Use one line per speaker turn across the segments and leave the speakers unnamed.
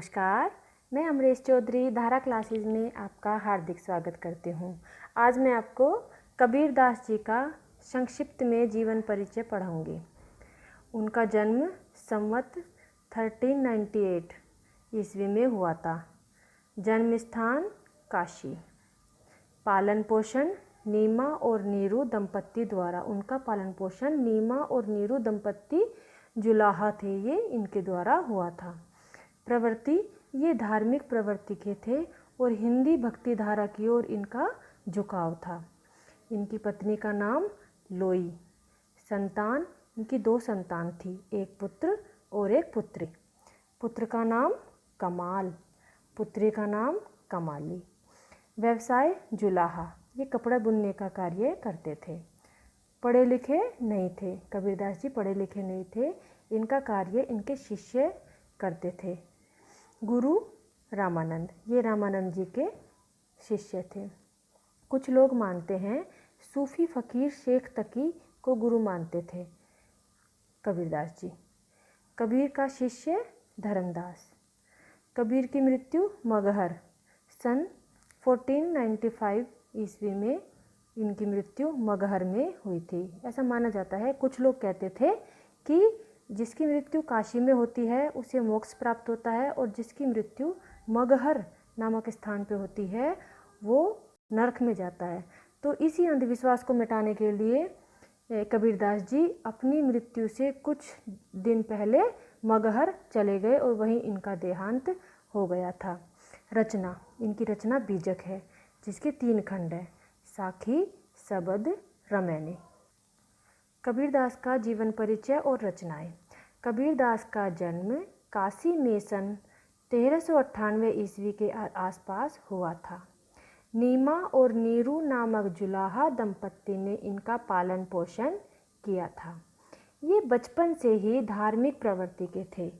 नमस्कार, मैं अमरेश चौधरी धारा क्लासेस में आपका हार्दिक स्वागत करती हूँ। आज मैं आपको कबीर दास जी का संक्षिप्त में जीवन परिचय पढ़ाऊँगी। उनका जन्म संवत 1398 ईस्वी में हुआ था। जन्म स्थान काशी। पालन पोषण नीमा और नीरू दंपत्ति द्वारा। उनका पालन पोषण नीमा और नीरू दंपत्ति जुलाहा थे, ये इनके द्वारा हुआ था। प्रवृत्ति, ये धार्मिक प्रवृत्ति के थे और हिंदी भक्ति धारा की ओर इनका झुकाव था। इनकी पत्नी का नाम लोई। संतान, इनकी 2 संतान थी, एक पुत्र और एक पुत्री। पुत्र का नाम कमाल, पुत्री का नाम कमाली। व्यवसाय जुलाहा, ये कपड़ा बुनने का कार्य करते थे। पढ़े लिखे नहीं थे, कबीरदास जी पढ़े लिखे नहीं थे। इनका कार्य इनके शिष्य करते थे। गुरु रामानंद, ये रामानंद जी के शिष्य थे। कुछ लोग मानते हैं सूफी फकीर शेख तकी को गुरु मानते थे कबीरदास जी। कबीर का शिष्य धर्मदास। कबीर की मृत्यु मगहर सन 1495 ईस्वी में इनकी मृत्यु मगहर में हुई थी, ऐसा माना जाता है। कुछ लोग कहते थे कि जिसकी मृत्यु काशी में होती है उसे मोक्ष प्राप्त होता है और जिसकी मृत्यु मगहर नामक स्थान पे होती है वो नरक में जाता है। तो इसी अंधविश्वास को मिटाने के लिए कबीरदास जी अपनी मृत्यु से कुछ दिन पहले मगहर चले गए और वहीं इनका देहांत हो गया था। रचना, इनकी रचना बीजक है जिसके 3 खंड है, साखी, सबद, रमैनी। कबीरदास का जीवन परिचय और रचनाएं। कबीरदास का जन्म काशी में सन 1398 ईस्वी के आसपास हुआ था। नीमा और नीरू नामक जुलाहा दंपत्ति ने इनका पालन पोषण किया था। ये बचपन से ही धार्मिक प्रवृत्ति के थे।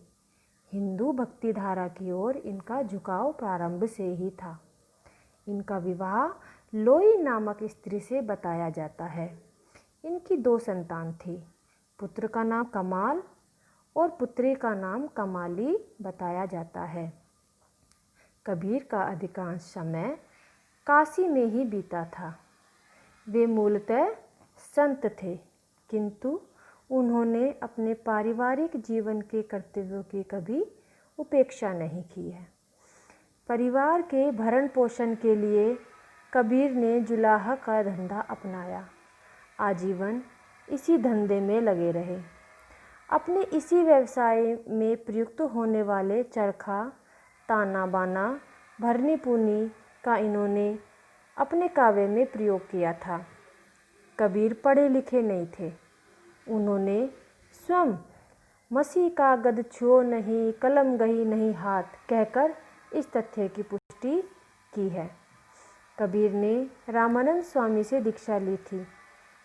हिंदू भक्ति धारा की ओर इनका झुकाव प्रारंभ से ही था। इनका विवाह लोई नामक स्त्री से बताया जाता है। इनकी 2 संतान थी, पुत्र का नाम कमाल और पुत्री का नाम कमाली बताया जाता है। कबीर का अधिकांश समय काशी में ही बीता था। वे मूलतः संत थे, किंतु उन्होंने अपने पारिवारिक जीवन के कर्तव्यों की कभी उपेक्षा नहीं की है। परिवार के भरण पोषण के लिए कबीर ने जुलाहा का धंधा अपनाया। आजीवन इसी धंधे में लगे रहे। अपने इसी व्यवसाय में प्रयुक्त होने वाले चरखा, ताना बाना, भरनी पूनी का इन्होंने अपने काव्य में प्रयोग किया था। कबीर पढ़े लिखे नहीं थे। उन्होंने स्वयं मसी कागद छुओ नहीं, कलम गही नहीं हाथ कहकर इस तथ्य की पुष्टि की है। कबीर ने रामानंद स्वामी से दीक्षा ली थी।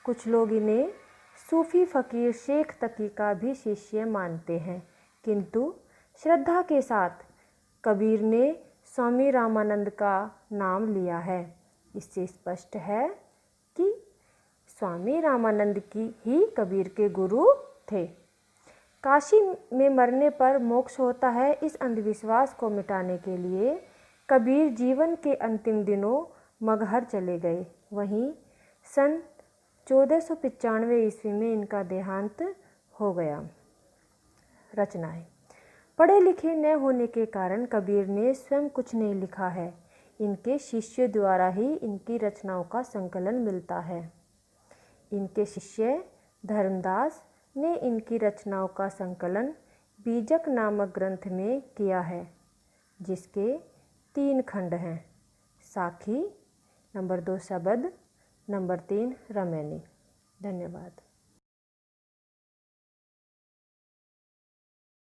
कुछ लोग इन्हें सूफी फकीर शेख तकी का भी शिष्य मानते हैं, किंतु श्रद्धा के साथ कबीर ने स्वामी रामानंद का नाम लिया है। इससे स्पष्ट है कि स्वामी रामानंद की ही कबीर के गुरु थे। काशी में मरने पर मोक्ष होता है, इस अंधविश्वास को मिटाने के लिए कबीर जीवन के अंतिम दिनों मगहर चले गए। वहीं सन 1495 ईस्वी में इनका देहांत हो गया। रचनाएं। पढ़े लिखे न होने के कारण कबीर ने स्वयं कुछ नहीं लिखा है। इनके शिष्य द्वारा ही इनकी रचनाओं का संकलन मिलता है। इनके शिष्य धर्मदास ने इनकी रचनाओं का संकलन बीजक नामक ग्रंथ में किया है, जिसके 3 खंड हैं, साखी, नंबर 2 सबद, नंबर 3 रमैनी। धन्यवाद।